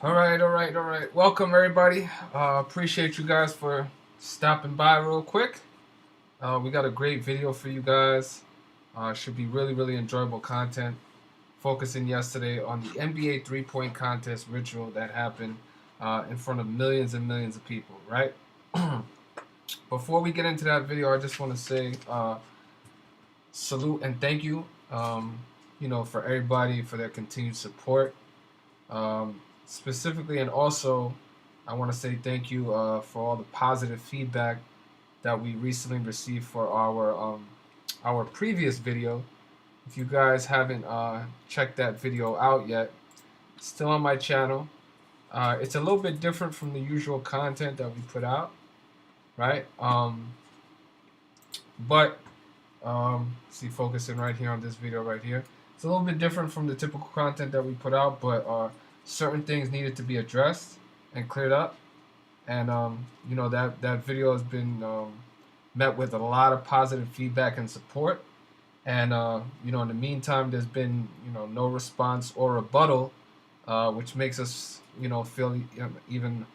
All right. Welcome everybody. Appreciate you guys for stopping by real quick. We got a great video for you guys. Should be really enjoyable content. Focusing yesterday on the NBA three-point contest ritual that happened in front of millions and millions of people. Right. Before we get into that video, I just want to say salute and thank you. For everybody for their continued support. Specifically, and also I want to say thank you for all the positive feedback that we recently received for our previous video. If you guys haven't checked that video out yet, it's still on my channel. It's a little bit different from the usual content that we put out, right? But see, focusing right here on this video right here. It's a little bit different from the typical content that we put out, but certain things needed to be addressed and cleared up. And that video has been met with a lot of positive feedback and support. And in the meantime, there's been no response or rebuttal, which makes us feel even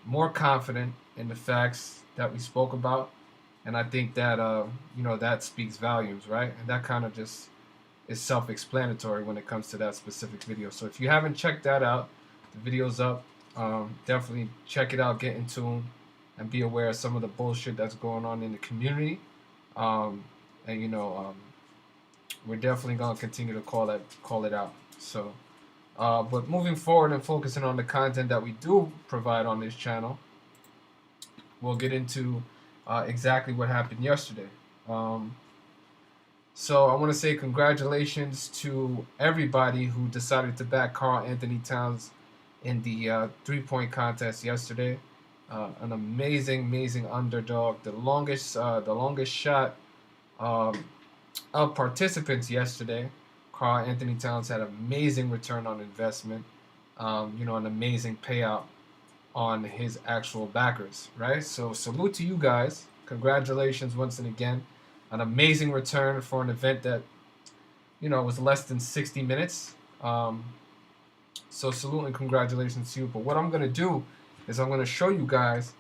more confident in the facts that we spoke about. And I think that that speaks volumes, right? And that kind of just is self-explanatory when it comes to that specific video. So if you haven't checked that out, the video's up. Definitely check it out, get in tune, and be aware of some of the bullshit that's going on in the community. We're definitely gonna continue to call it out. So, but moving forward and focusing on the content that we do provide on this channel, we'll get into exactly what happened yesterday. So I want to say congratulations to everybody who decided to back Karl Anthony Towns in the three-point contest yesterday. An amazing underdog. The longest shot of participants yesterday. Karl Anthony Towns had amazing return on investment. An amazing payout on his actual backers, right? So salute to you guys. Congratulations once and again. An amazing return for an event that was less than 60 minutes. So salute and congratulations to you. But what I'm going to do is I'm going to show you guys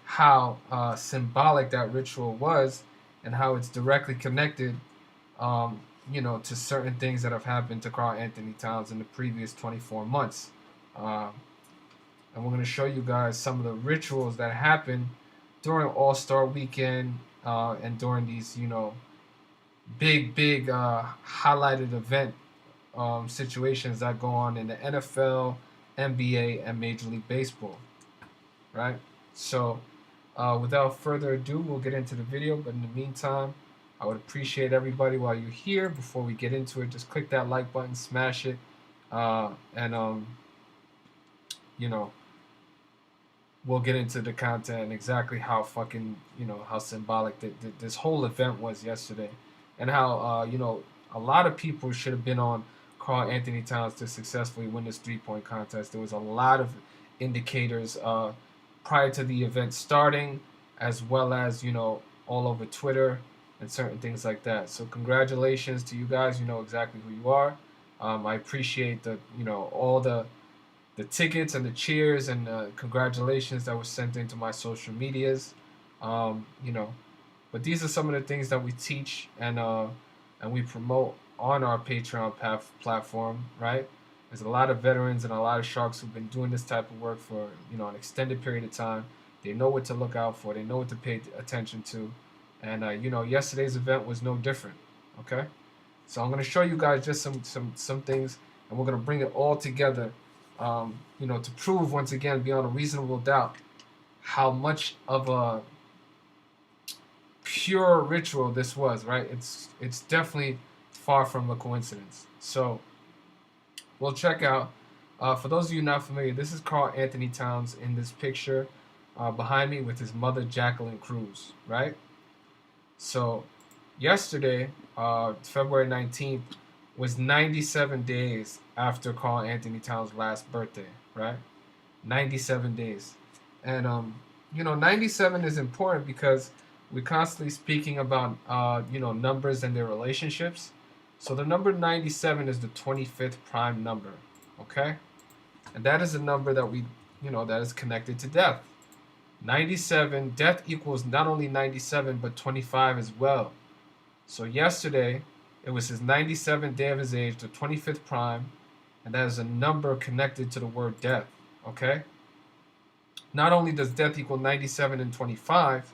how symbolic that ritual was and how it's directly connected to certain things that have happened to Karl Anthony Towns in the previous 24 months. And we're going to show you guys some of the rituals that happened during All-Star Weekend and during these, big highlighted event situations that go on in the NFL, NBA, and Major League Baseball, right? So without further ado, we'll get into the video. But in the meantime, I would appreciate everybody while you're here. Before we get into it, just click that like button, smash it, and we'll get into the content and exactly how fucking, how symbolic this whole event was yesterday. And how, a lot of people should have been on Karl Anthony Towns to successfully win this three-point contest. There was a lot of indicators prior to the event starting, as well as, all over Twitter and certain things like that. So congratulations to you guys. You know exactly who you are. I appreciate all the tickets and the cheers and congratulations that was sent into my social medias. But these are some of the things that we teach and we promote on our Patreon platform, right? There's a lot of veterans and a lot of sharks who've been doing this type of work for an extended period of time. They know what to look out for. They know what to pay attention to. And yesterday's event was no different. Okay, so I'm gonna show you guys just some things, and we're gonna bring it all together. To prove once again beyond a reasonable doubt how much of a pure ritual this was, right? It's definitely far from a coincidence. So we'll check out. For those of you not familiar, this is Karl Anthony Towns in this picture behind me with his mother, Jacqueline Cruz, right? So yesterday, February 19th, was 97 days after Karl Anthony Towns' last birthday, right? 97 days. And 97 is important because we're constantly speaking about numbers and their relationships. So the number 97 is the 25th prime number, okay? And that is a number that that is connected to death. 97, death equals not only 97, but 25 as well. So yesterday, it was his 97th day of his age, the 25th prime, and that is a number connected to the word death, okay? Not only does death equal 97 and 25,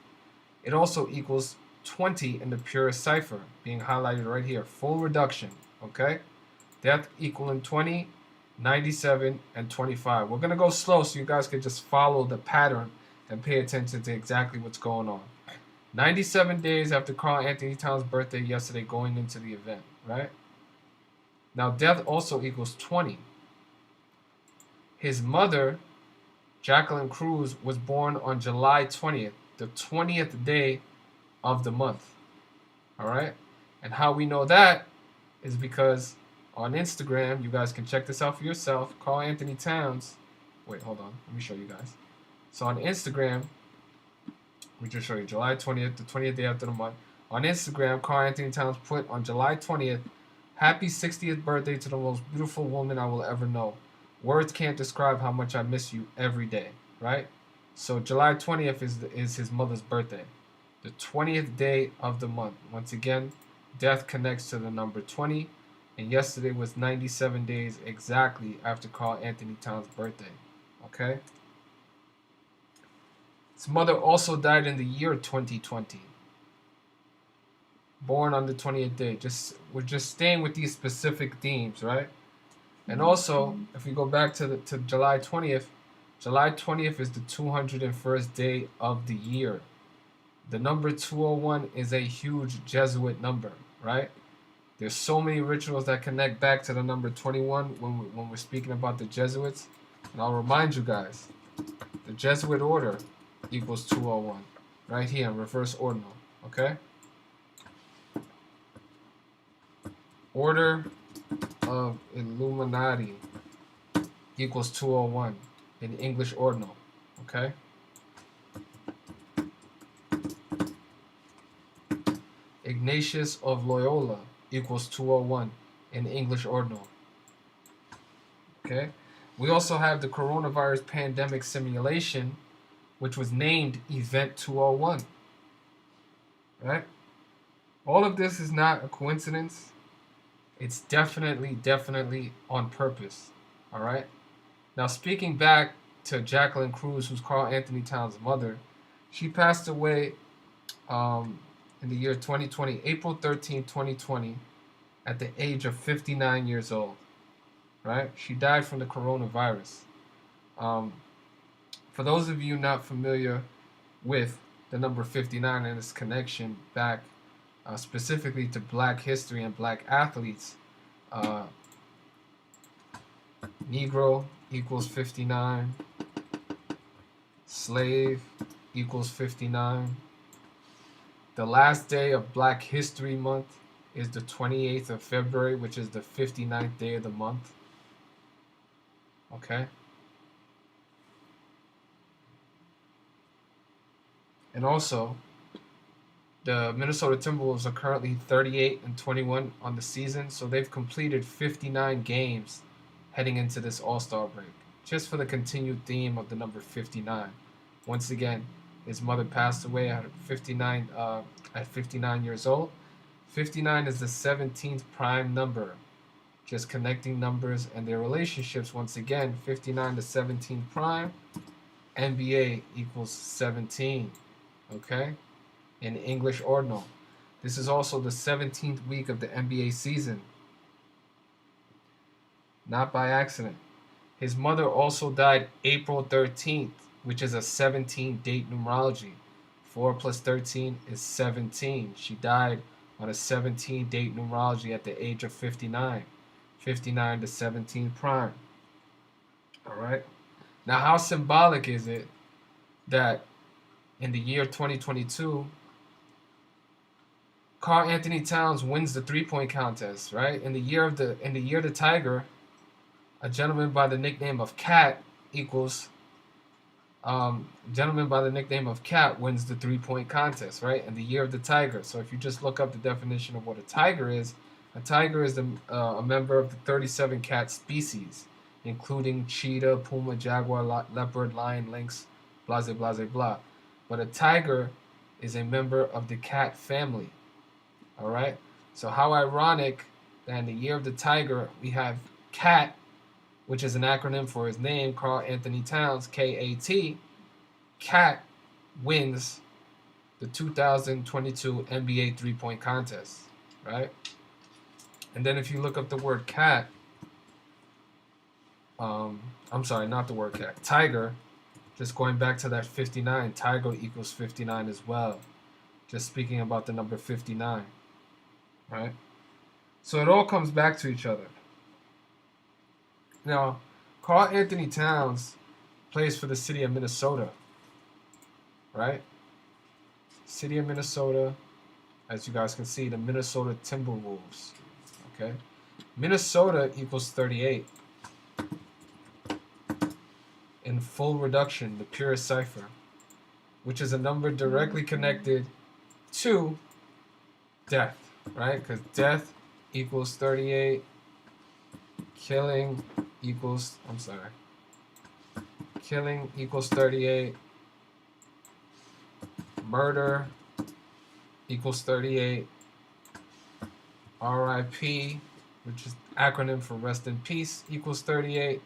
it also equals 20 in the purest cipher, being highlighted right here, full reduction, okay? Death equaling 20, 97, and 25. We're going to go slow so you guys can just follow the pattern and pay attention to exactly what's going on. 97 days after Karl Anthony Towns' birthday yesterday, going into the event, right? Now, death also equals 20. His mother, Jacqueline Cruz, was born on July 20th, the 20th day of the month, all right? And how we know that is because on Instagram, you guys can check this out for yourself, Karl Anthony Towns. Wait, hold on. Let me show you guys. So on Instagram, we just show you July 20th, the 20th day after the month. On Instagram, Karl Anthony Towns put on July 20th, happy 60th birthday to the most beautiful woman I will ever know. Words can't describe how much I miss you every day, right? So July 20th is his mother's birthday. The 20th day of the month. Once again, death connects to the number 20. And yesterday was 97 days exactly after Karl Anthony Towns' birthday, okay? His mother also died in the year 2020. Born on the 20th day. We're just staying with these specific themes, right? And also, if we go back to July 20th, July 20th is the 201st day of the year. The number 201 is a huge Jesuit number, right? There's so many rituals that connect back to the number 21 when we're speaking about the Jesuits. And I'll remind you guys, the Jesuit order equals 201, right here in reverse ordinal, okay? Order of Illuminati equals 201 in English ordinal, okay? Ignatius of Loyola equals 201 in English ordinal, okay? We also have the coronavirus pandemic simulation, which was named Event 201, right? All of this is not a coincidence. It's definitely on purpose, all right? Now, speaking back to Jacqueline Cruz, who's Karl Anthony Towns' mother, she passed away in the year 2020, April 13, 2020, at the age of 59 years old, right? She died from the coronavirus. For those of you not familiar with the number 59 and its connection back specifically to Black history and Black athletes, Negro equals 59, slave equals 59. The last day of Black History Month is the 28th of February, which is the 59th day of the month. Okay? And also, the Minnesota Timberwolves are currently 38-21 on the season, so they've completed 59 games heading into this All-Star break, just for the continued theme of the number 59. Once again, his mother passed away at 59 years old. 59 is the 17th prime number, just connecting numbers and their relationships. Once again, 59 to 17 prime, NBA equals 17, okay? In English ordinal. This is also the 17th week of the NBA season. Not by accident. His mother also died April 13th, which is a 17-date numerology. 4 plus 13 is 17. She died on a 17-date numerology at the age of 59. 59 to 17 prime. All right? Now, how symbolic is it that in the year 2022, Karl Anthony Towns wins the three-point contest, right? In the year of the Tiger, a gentleman by the nickname of Cat wins the three-point contest, right? In the year of the Tiger. So if you just look up the definition of what a tiger is a member of the 37 cat species. including cheetah, puma, jaguar, leopard, lion, lynx, blah, blah, blah, blah. But a tiger is a member of the cat family. All right? So how ironic that in the year of the tiger, we have CAT, which is an acronym for his name, Karl Anthony Towns, KAT. CAT wins the 2022 NBA three-point contest, right? And then if you look up the word cat, I'm sorry, not the word cat, tiger, just going back to that 59, tiger equals 59 as well. Just speaking about the number 59, right? So it all comes back to each other. Now, Karl Anthony Towns plays for the city of Minnesota, right? City of Minnesota, as you guys can see, the Minnesota Timberwolves, okay? Minnesota equals 38. In full reduction, the purest cipher, which is a number directly connected to death, right? Because death equals 38, killing equals 38, murder equals 38, RIP, which is acronym for rest in peace, equals 38.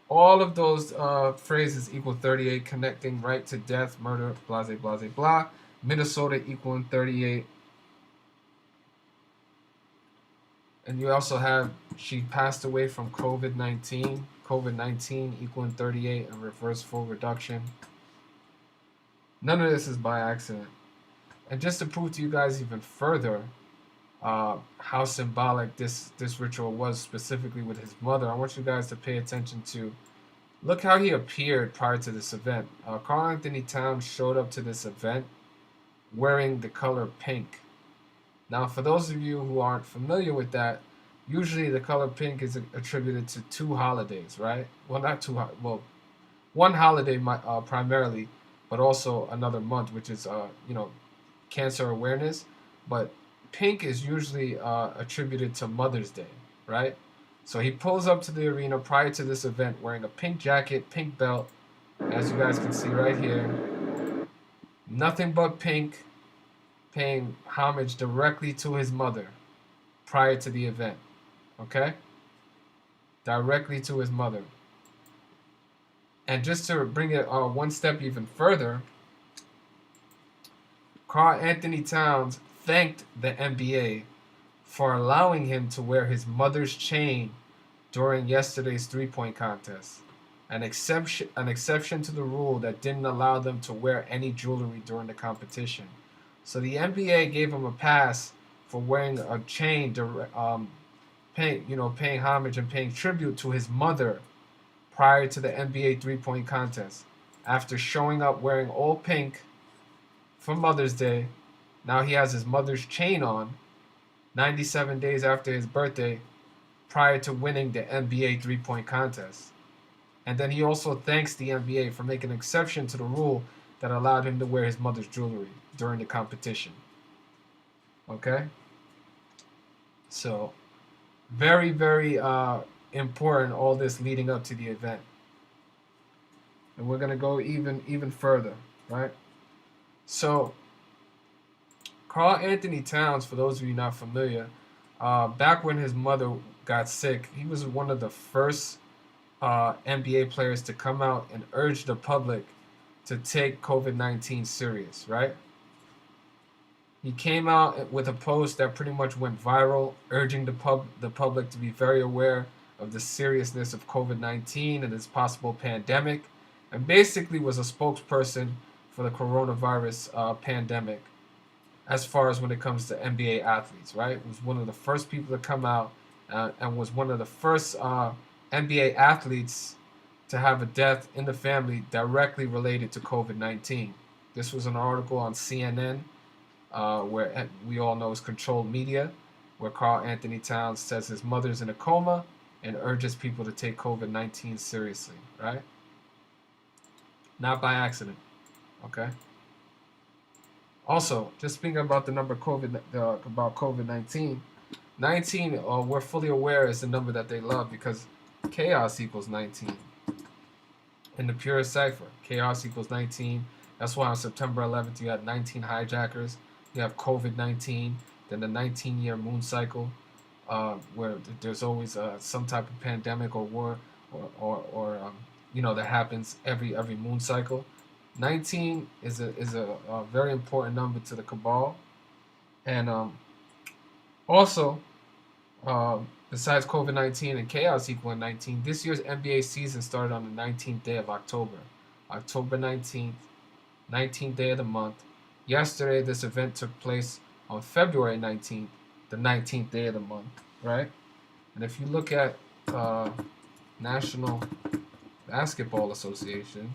All of those phrases equal 38, connecting right to death, murder, blah, blah, blah, blah. Minnesota equaling 38. And you also have, she passed away from COVID-19. COVID-19 equaling 38, and reverse full reduction. None of this is by accident. And just to prove to you guys even further how symbolic this ritual was, specifically with his mother, I want you guys to pay attention to, look how he appeared prior to this event. Karl Anthony Towns showed up to this event wearing the color pink. Now, for those of you who aren't familiar with that, usually the color pink is attributed to two holidays, right? Well, not two, well, one holiday primarily, but also another month, which is, cancer awareness. But pink is usually attributed to Mother's Day, right? So he pulls up to the arena prior to this event wearing a pink jacket, pink belt, as you guys can see right here. Nothing but pink, paying homage directly to his mother prior to the event, okay? Directly to his mother. And just to bring it one step even further, Karl Anthony Towns thanked the NBA for allowing him to wear his mother's chain during yesterday's three-point contest. An exception to the rule that didn't allow them to wear any jewelry during the competition. So the NBA gave him a pass for wearing a chain, paying homage and paying tribute to his mother prior to the NBA three-point contest. After showing up wearing all pink for Mother's Day, now he has his mother's chain on 97 days after his birthday prior to winning the NBA three-point contest. And then he also thanks the NBA for making an exception to the rule that allowed him to wear his mother's jewelry during the competition. Okay? So, very, very important, all this leading up to the event. And we're going to go even further, right? So, Karl Anthony Towns, for those of you not familiar, back when his mother got sick, he was one of the first NBA players to come out and urge the public to take COVID-19 serious, right? He came out with a post that pretty much went viral, urging the public to be very aware of the seriousness of COVID-19 and its possible pandemic, and basically was a spokesperson for the coronavirus pandemic as far as when it comes to NBA athletes, right? Was one of the first people to come out and was one of the first NBA athletes to have a death in the family directly related to COVID-19. This was an article on CNN, where we all know is controlled media, where Karl Anthony Towns says his mother's in a coma and urges people to take COVID-19 seriously, right? Not by accident, okay? Also, just speaking about the number COVID-19, 19, we're fully aware is the number that they love because chaos equals 19. In the purest cipher, chaos equals 19. That's why on September 11th you had 19 hijackers. You have COVID-19, then the 19-year moon cycle, where there's always some type of pandemic or war, or that happens every moon cycle. 19 is a very important number to the Cabal, and also besides COVID-19 and chaos equaling 19, this year's NBA season started on the 19th day of October, October 19th, 19th day of the month. Yesterday, this event took place on February 19th, the 19th day of the month, right? And if you look at National Basketball Association,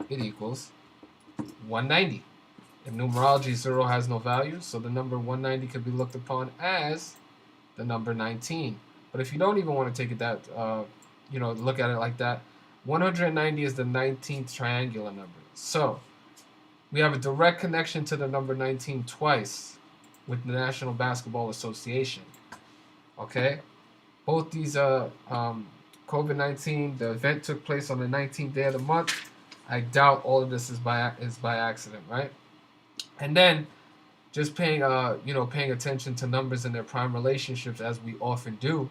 it equals 190. In numerology, 0 has no value, so the number 190 could be looked upon as the number 19. But if you don't even want to take it that, look at it like that, 190 is the 19th triangular number. So we have a direct connection to the number 19 twice with the National Basketball Association. Okay? Both these COVID-19, the event took place on the 19th day of the month. I doubt all of this is by accident, right? And then just paying attention to numbers and their prime relationships as we often do.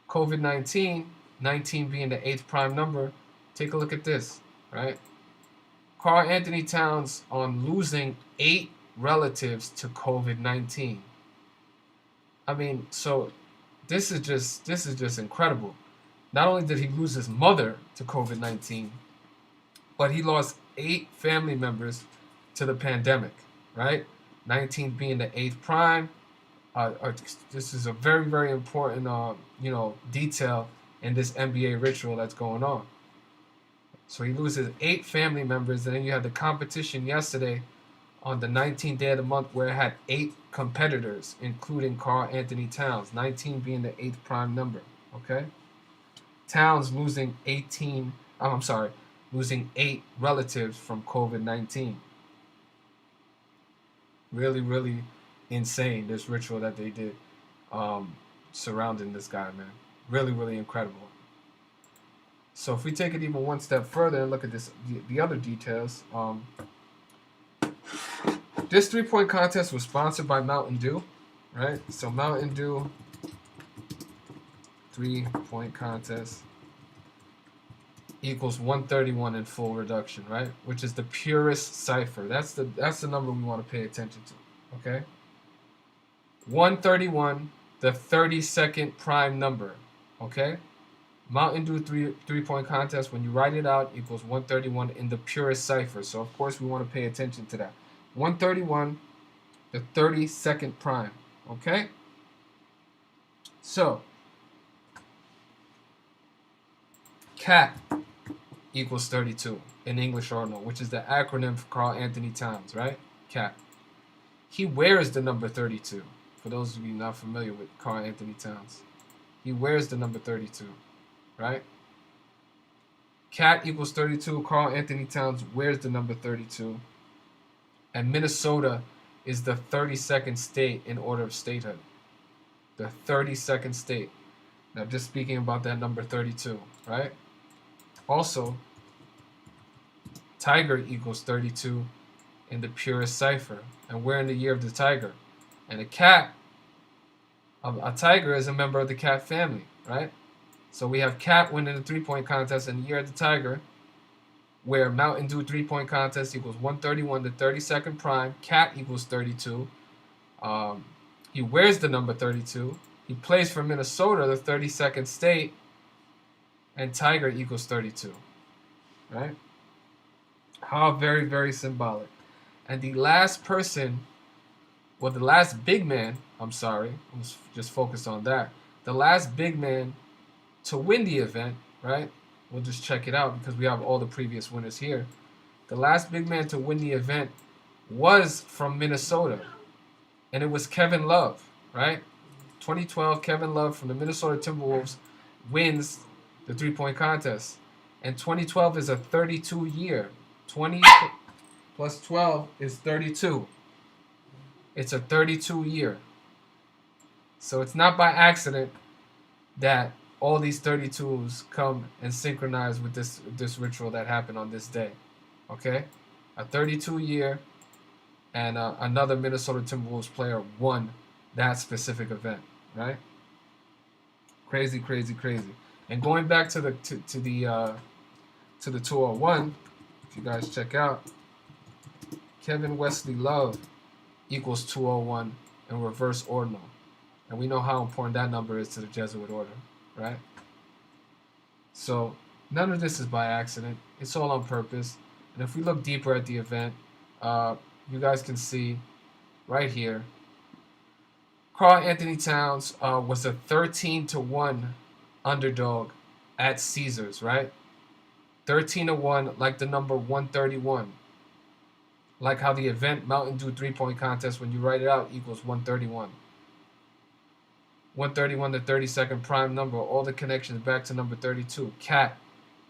COVID-19, 19 being the 8th prime number. Take a look at this, right? Karl Anthony Towns on losing 8 relatives to COVID-19. I mean, so this is just incredible. Not only did he lose his mother to COVID-19, but he lost 8 family members to the pandemic, right? 19 being the 8th prime. This is a very, very important, detail in this NBA ritual that's going on. So he loses 8 family members, and then you had the competition yesterday on the 19th day of the month where it had 8 competitors, including Karl Anthony Towns, 19 being the 8th prime number, okay? Towns losing 8 relatives from COVID-19. Really, really insane, this ritual that they did surrounding this guy, man. Really, really incredible. So if we take it even one step further and look at the other details, this 3-point contest was sponsored by Mountain Dew, right? So Mountain Dew 3-point contest equals 131 in full reduction, right? Which is the purest cipher. That's the number we want to pay attention to, okay? 131, the 32nd prime number, okay? Mountain Dew 3-point contest, when you write it out, equals 131 in the purest cipher. So, of course, we want to pay attention to that. 131, the 32nd prime, okay? So, CAT equals 32 in English ordinal, which is the acronym for Karl Anthony Towns, right? CAT. He wears the number 32. For those of you not familiar with Karl Anthony Towns, he wears the number 32, right? CAT equals 32. Karl Anthony Towns wears the number 32. And Minnesota is the 32nd state in order of statehood. The 32nd state. Now, just speaking about that number 32, right? Also, Tiger equals 32 in the purest cipher. And we're in the year of the tiger. And a cat, a tiger is a member of the cat family, right? So we have cat winning the 3-point contest in the year of the tiger, where Mountain Dew 3-point contest equals 131, the 32nd prime. Cat equals 32. He wears the number 32. He plays for Minnesota, the 32nd state. And Tiger equals 32, right? How very, very symbolic. And the last person, well, the last big man, let's just focus on that. The last big man to win the event, right? We'll just check it out because we have all the previous winners here. The last big man to win the event was from Minnesota, and it was Kevin Love, right? 2012, Kevin Love from the Minnesota Timberwolves wins the 3-point contest. And 2012 is a 32 year. 20 plus 12 is 32. It's a 32 year. So it's not by accident that all these 32s come and synchronize with this ritual that happened on this day. Okay, a 32 year and another Minnesota Timberwolves player won that specific event, right? Crazy, crazy, crazy. And going back to the to the 201, if you guys check out, Kevin Wesley Love equals 201 in reverse ordinal. And we know how important that number is to the Jesuit order, right? So none of this is by accident. It's all on purpose. And if we look deeper at the event, you guys can see right here, Karl Anthony Towns was a 13-1 underdog at Caesars, right? 13-1, like the number 131. Like how the event Mountain Dew 3-point contest, when you write it out, equals 131. 131, the 32nd prime number, all the connections back to number 32. Cat,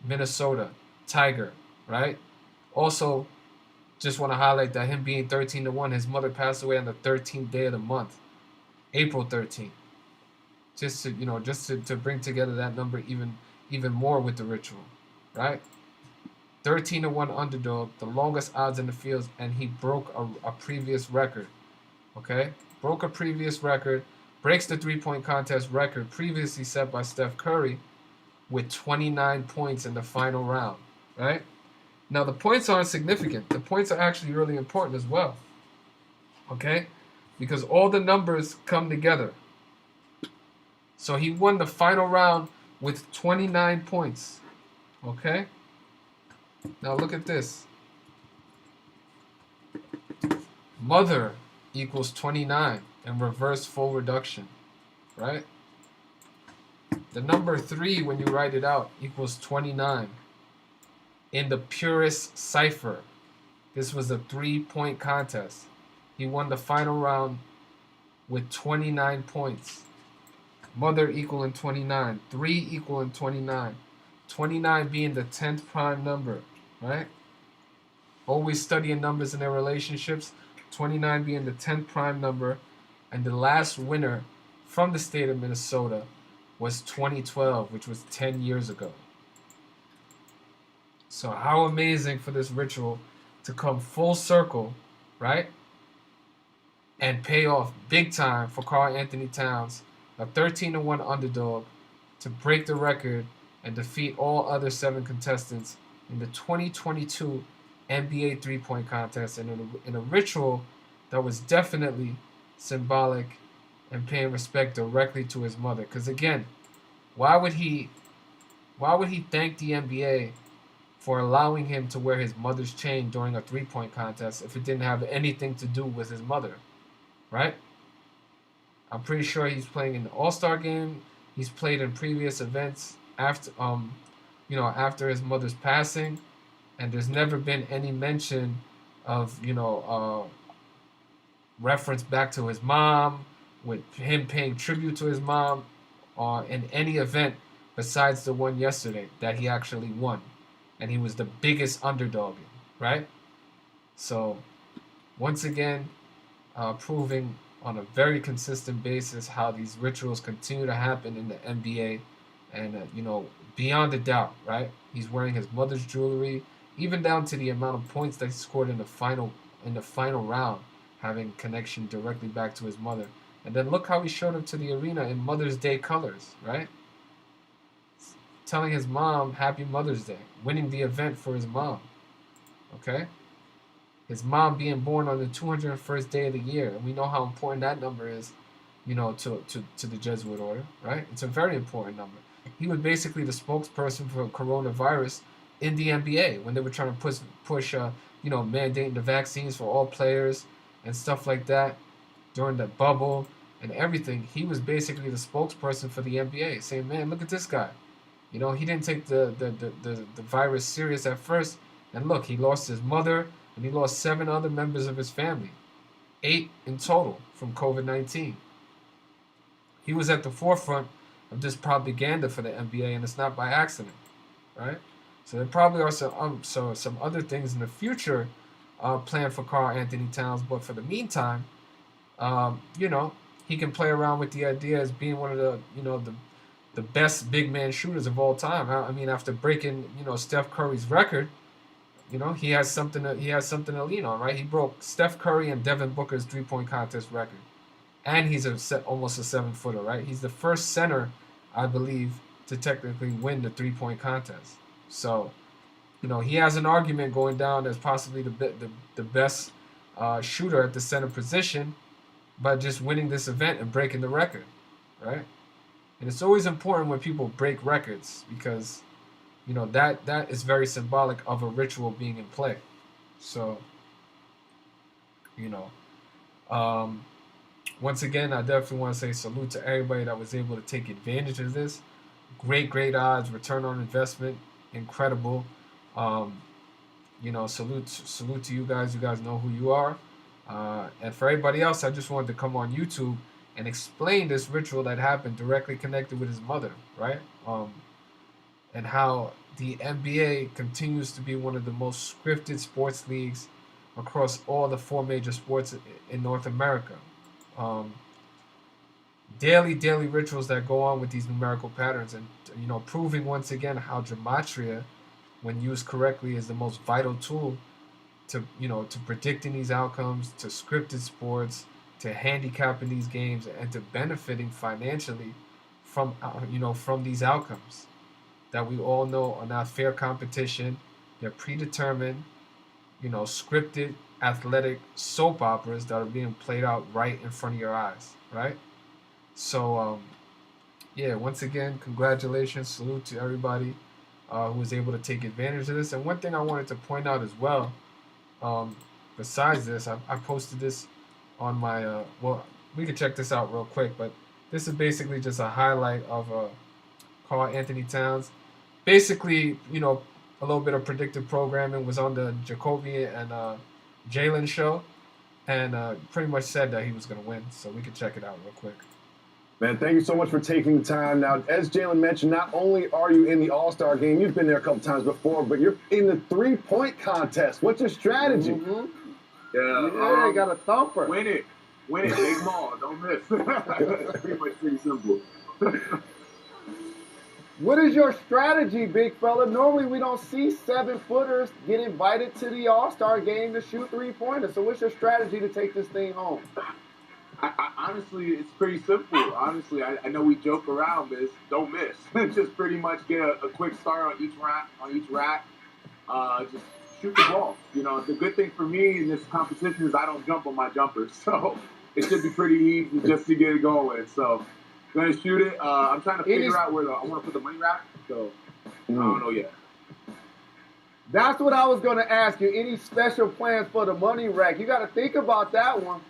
Minnesota, Tiger, right? Also, just want to highlight that him being 13-1, his mother passed away on the 13th day of the month, April 13th. Just to bring together that number even more with the ritual, right? 13-1 underdog, the longest odds in the field, and he broke a previous record. Okay? Broke a previous record, breaks the 3-point contest record previously set by Steph Curry with 29 points in the final round, right? Now, the points aren't significant. The points are actually really important as well, okay? Because all the numbers come together. So he won the final round with 29 points, okay? Now look at this. Mother equals 29 in reverse full reduction, right? The number 3, when you write it out, equals 29 in the purest cipher. This was a 3-point contest. He won the final round with 29 points. Mother equaling 29, 3 equaling 29, 29 being the 10th prime number, right? Always studying numbers in their relationships, 29 being the 10th prime number, and the last winner from the state of Minnesota was 2012, which was 10 years ago. So how amazing for this ritual to come full circle, right? And pay off big time for Karl Anthony Towns, a 13-1 underdog, to break the record and defeat all other 7 contestants in the 2022 NBA 3-point contest, and in a ritual that was definitely symbolic and paying respect directly to his mother. Because again, why would he thank the NBA for allowing him to wear his mother's chain during a 3-point contest if it didn't have anything to do with his mother, right? I'm pretty sure he's playing in the All-Star game. He's played in previous events after his mother's passing, and there's never been any mention of reference back to his mom, with him paying tribute to his mom, in any event besides the one yesterday that he actually won, and he was the biggest underdog, right? So once again, proving on a very consistent basis how these rituals continue to happen in the NBA, and beyond a doubt, right? He's wearing his mother's jewelry, even down to the amount of points that he scored in the final round, having connection directly back to his mother. And then look how he showed up to the arena in Mother's Day colors, right? Telling his mom Happy Mother's Day, winning the event for his mom. Okay? His mom being born on the 201st day of the year, and we know how important that number is, to the Jesuit order, right? It's a very important number. He was basically the spokesperson for coronavirus in the NBA when they were trying to push mandating the vaccines for all players and stuff like that during the bubble and everything. He was basically the spokesperson for the NBA, saying, "Man, look at this guy. He didn't take the virus serious at first, and look, he lost his mother, and he lost 7 other members of his family, 8 in total from COVID-19. He was at the forefront of this propaganda for the NBA, and it's not by accident, right? So there probably are some other things in the future planned for Karl Anthony Towns, but for the meantime, he can play around with the idea as being one of the the best big man shooters of all time. I mean, after breaking Steph Curry's record, he has something to lean on, right? He broke Steph Curry and Devin Booker's 3-point contest record, and he's almost a 7-footer, right? He's the first center, I believe, to technically win the 3-point contest. So, he has an argument going down as possibly the best shooter at the center position by just winning this event and breaking the record, right? And it's always important when people break records because, that is very symbolic of a ritual being in play. So, once again, I definitely want to say salute to everybody that was able to take advantage of this. Great odds, return on investment, incredible. Salute to you guys. You guys know who you are. And for everybody else, I just wanted to come on YouTube and explain this ritual that happened directly connected with his mother, right? And how the NBA continues to be one of the most scripted sports leagues across all the 4 major sports in North America. Daily rituals that go on with these numerical patterns, and proving once again how gematria, when used correctly, is the most vital tool to predicting these outcomes, to scripted sports, to handicapping these games, and to benefiting financially from these outcomes that we all know are not fair competition. They're predetermined, scripted athletic soap operas that are being played out right in front of your eyes, right? So, once again, congratulations, salute to everybody who was able to take advantage of this. And one thing I wanted to point out as well, besides this, I posted this on my, we could check this out real quick, but this is basically just a highlight of Karl Anthony Towns. Basically, a little bit of predictive programming was on the Jacoby and Jalen show, and pretty much said that he was going to win. So we could check it out real quick. Man, thank you so much for taking the time. Now, as Jalen mentioned, not only are you in the All-Star game, you've been there a couple times before, but you're in the 3-point contest. What's your strategy? Mm-hmm. Yeah, you got a thumper. Win it, big ball, don't miss. pretty simple. What is your strategy, big fella? Normally we don't see 7-footers get invited to the All-Star game to shoot 3-pointers. So what's your strategy to take this thing home? Honestly, it's pretty simple. Honestly, I know we joke around, but it's don't miss. Just pretty much get a quick start on each rack. Just shoot the ball. The good thing for me in this competition is I don't jump on my jumpers, so it should be pretty easy just to get it going. So I'm gonna shoot it. I'm trying to figure out where I want to put the money rack. So I don't know yet. That's what I was gonna ask you. Any special plans for the money rack? You got to think about that one.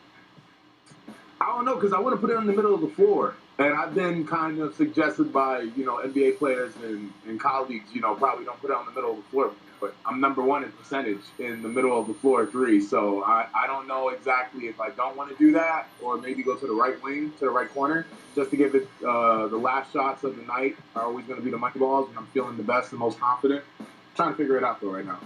I don't know, because I want to put it in the middle of the floor. And I've been kind of suggested by, NBA players and colleagues, probably don't put it on the middle of the floor. But I'm number 1 in percentage in the middle of the floor 3. So I don't know exactly if I don't want to do that or maybe go to the right wing, to the right corner, just to give it the last shots of the night are always going to be the money balls when I'm feeling the best and most confident. I'm trying to figure it out, though, right now.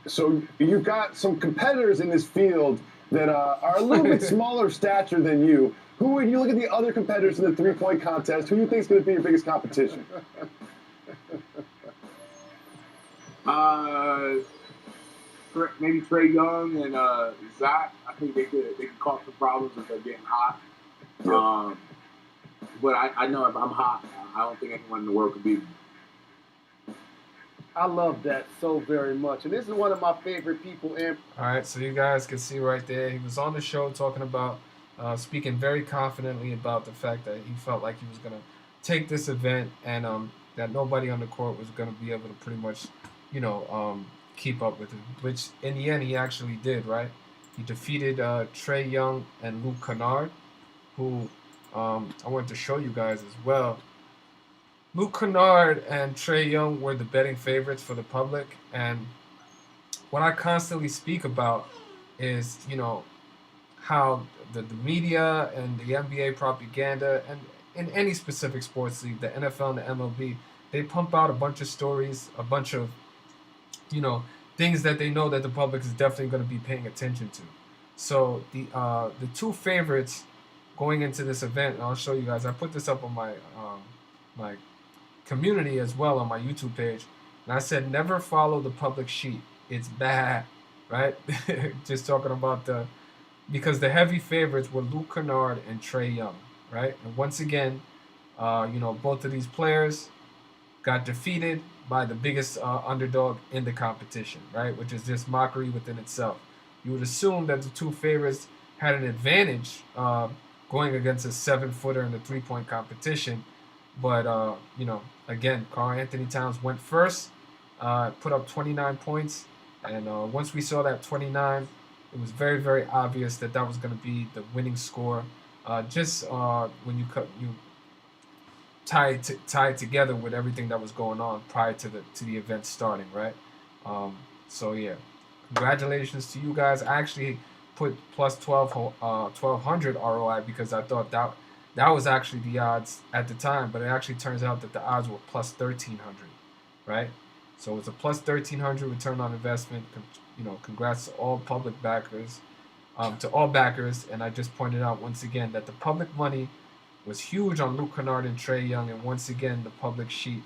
So you've got some competitors in this field that are a little bit smaller stature than you. Who, when you look at the other competitors in the 3-point contest, who do you think is going to be your biggest competition? Maybe Trae Young and Zach. I think they could cause some problems if they're getting hot. Yep. But I know if I'm hot, I don't think anyone in the world could beat me. I love that so very much. And this is one of my favorite people. All right, so you guys can see right there, he was on the show talking about, speaking very confidently about the fact that he felt like he was going to take this event and that nobody on the court was going to be able to pretty much, keep up with him, which in the end he actually did, right? He defeated Trae Young and Luke Kennard, who I wanted to show you guys as well. Luke Kennard and Trae Young were the betting favorites for the public, and what I constantly speak about is, how the media and the NBA propaganda, and in any specific sports league, the NFL and the MLB, they pump out a bunch of stories, a bunch of, things that they know that the public is definitely going to be paying attention to. So the 2 favorites going into this event, and I'll show you guys. I put this up on my my community as well on my YouTube page, and I said never follow the public sheet. It's bad, right? Just talking about because the heavy favorites were Luke Kennard and Trey Young, right? And once again, both of these players got defeated by the biggest underdog in the competition, right? Which is just mockery within itself. You would assume that the two favorites had an advantage going against a 7-footer in the 3-point competition, but again, Karl Anthony Towns went first, put up 29 points, and once we saw that 29, it was very, very obvious that that was going to be the winning score. Just when you tie it together with everything that was going on prior to the event starting, right? So yeah, congratulations to you guys. I actually put plus 1200 ROI because I thought that was actually the odds at the time, but it actually turns out that the odds were plus 1300, right? So it's a plus 1300 return on investment. Congrats to all public backers, to all backers, and I just pointed out once again that the public money was huge on Luke Kennard and Trey Young, and once again the public sheet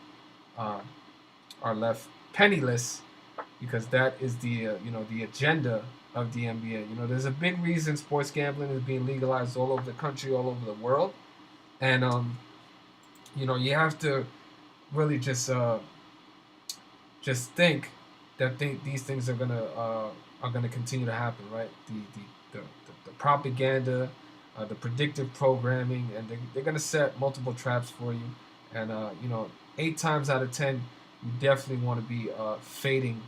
are left penniless because that is the agenda of the NBA. There's a big reason sports gambling is being legalized all over the country, all over the world, and you have to really just think that these things are gonna continue to happen, right? The propaganda, the predictive programming, and they're gonna set multiple traps for you, and 8 times out of 10, you definitely want to be fading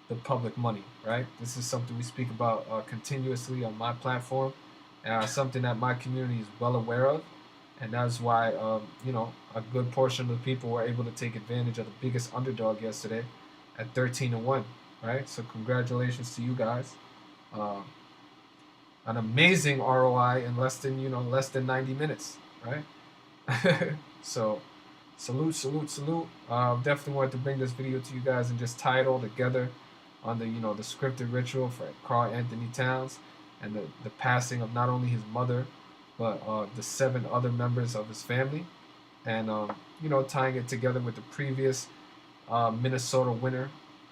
the public money, right? This is something we speak about continuously on my platform, something that my community is well aware of, and that's why a good portion of the people were able to take advantage of the biggest underdog yesterday at 13-1, right? So congratulations to you guys. An amazing ROI in less than 90 minutes, right? So salute. Definitely wanted to bring this video to you guys and just tie it all together on the the scripted ritual for Karl Anthony Towns and the passing of not only his mother but the 7 other members of his family, and tying it together with the previous Minnesota winner,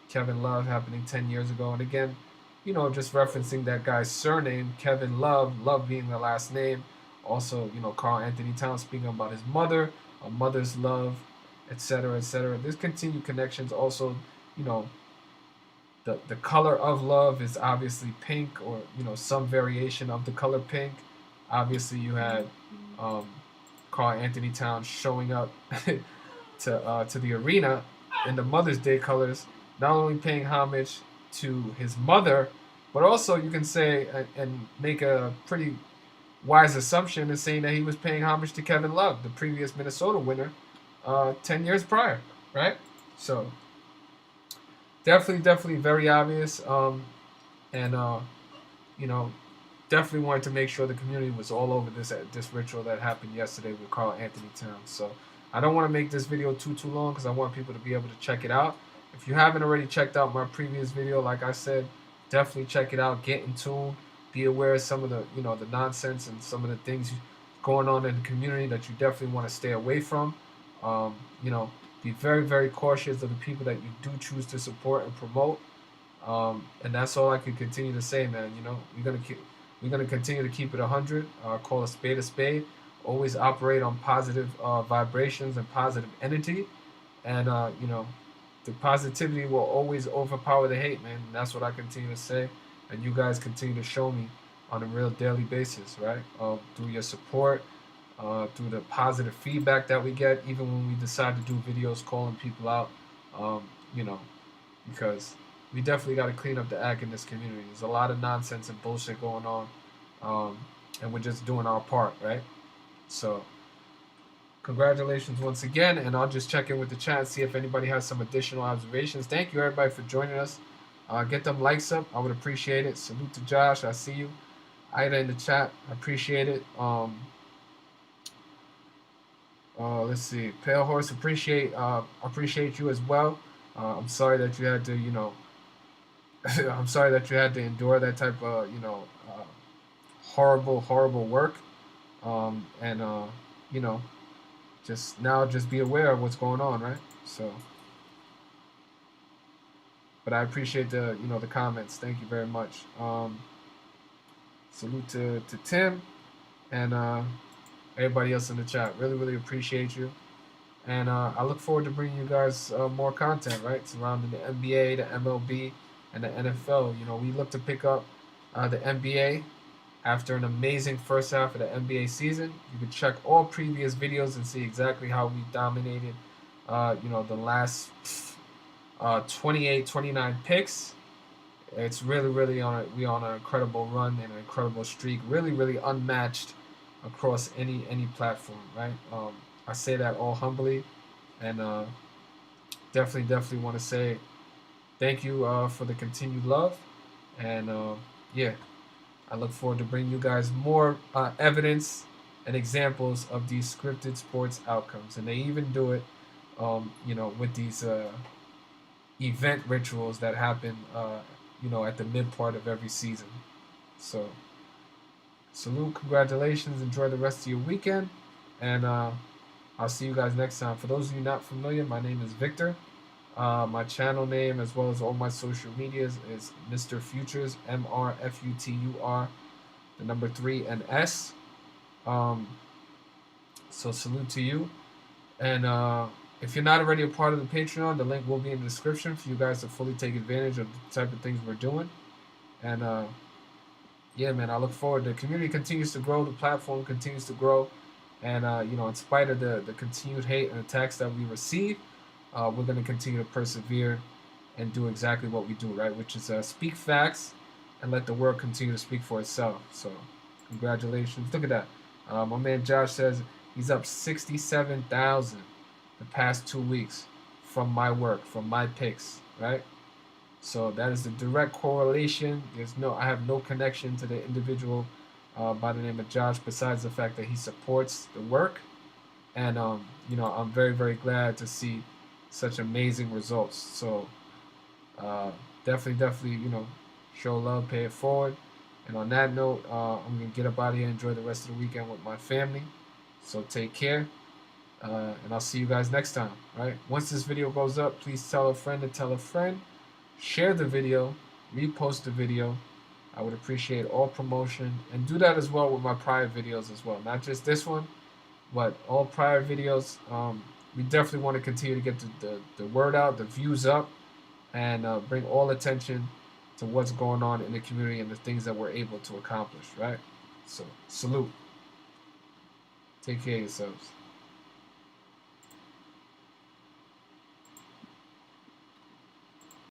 Kevin Love, happening 10 years ago. And again, just referencing that guy's surname, Kevin Love, Love being the last name. Also, Karl Anthony Towns speaking about his mother, a mother's love, etc., etc. There's continued connections. Also, the color of love is obviously pink, or some variation of the color pink. Obviously, you had Karl Anthony Towns showing up to the arena in the Mother's Day colors, not only paying homage to his mother, but also you can say and make a pretty wise assumption in saying that he was paying homage to Kevin Love, the previous Minnesota winner, 10 years prior, right? So definitely very obvious, and definitely wanted to make sure the community was all over this ritual that happened yesterday with Karl Anthony Towns. So I don't want to make this video too long because I want people to be able to check it out. If you haven't already checked out my previous video, like I said, definitely check it out. Get in tune. Be aware of some of the the nonsense and some of the things going on in the community that you definitely want to stay away from. Be very, very cautious of the people that you do choose to support and promote. And that's all I can continue to say, man. We're gonna continue to keep it 100. Call a spade a spade. Always operate on positive vibrations and positive energy, and the positivity will always overpower the hate, man. And that's what I continue to say, and you guys continue to show me on a real daily basis, right? Through your support, through the positive feedback that we get, even when we decide to do videos calling people out, because we definitely got to clean up the act in this community. There's a lot of nonsense and bullshit going on, and we're just doing our part, right? So congratulations once again, and I'll just check in with the chat, see if anybody has some additional observations. Thank you everybody for joining us. Get them likes up, I would appreciate it. Salute to Josh, I see you. Ida in the chat, I appreciate it. Let's see, Pale Horse, appreciate you as well. I'm sorry that you had to I'm sorry that you had to endure that type of horrible work, and just be aware of what's going on, right? So, but I appreciate the the comments. Thank you very much. Salute to Tim and everybody else in the chat. Really, really appreciate you. And I look forward to bringing you guys more content, right, surrounding the NBA, the MLB, and the NFL. We look to pick up the NBA after an amazing first half of the NBA season. You can check all previous videos and see exactly how we dominated, the last 28, 29 picks. It's really, really we on an incredible run and an incredible streak. Really, really unmatched across any platform, right? I say that all humbly, and definitely want to say thank you for the continued love, and yeah, I look forward to bringing you guys more evidence and examples of these scripted sports outcomes, and they even do it, with these event rituals that happen, at the mid part of every season. So, salute, congratulations, enjoy the rest of your weekend, and I'll see you guys next time. For those of you not familiar, my name is Victor. My channel name, as well as all my social medias, is Mr.Futures, MRFUTUR, the number 3 and S. So salute to you. And if you're not already a part of the Patreon, the link will be in the description for you guys to fully take advantage of the type of things we're doing. And yeah, man, I look forward. The community continues to grow. The platform continues to grow. And, in spite of the continued hate and attacks that we receive, we're going to continue to persevere and do exactly what we do, right? Which is speak facts and let the word continue to speak for itself. So, congratulations. Look at that. My man Josh says he's up 67,000 the past 2 weeks from my work, from my picks, right? So that is the direct correlation. I have no connection to the individual by the name of Josh, besides the fact that he supports the work. And, I'm very, very glad to see such amazing results. So definitely, show love, pay it forward. And on that note, I'm going to get up out of here and enjoy the rest of the weekend with my family. So take care. And I'll see you guys next time, right? Once this video goes up, please tell a friend to tell a friend. Share the video. Repost the video. I would appreciate all promotion, and do that as well with my prior videos as well. Not just this one, but all prior videos. We definitely want to continue to get the word out, the views up, and bring all attention to what's going on in the community and the things that we're able to accomplish, right? So, salute. Take care of yourselves.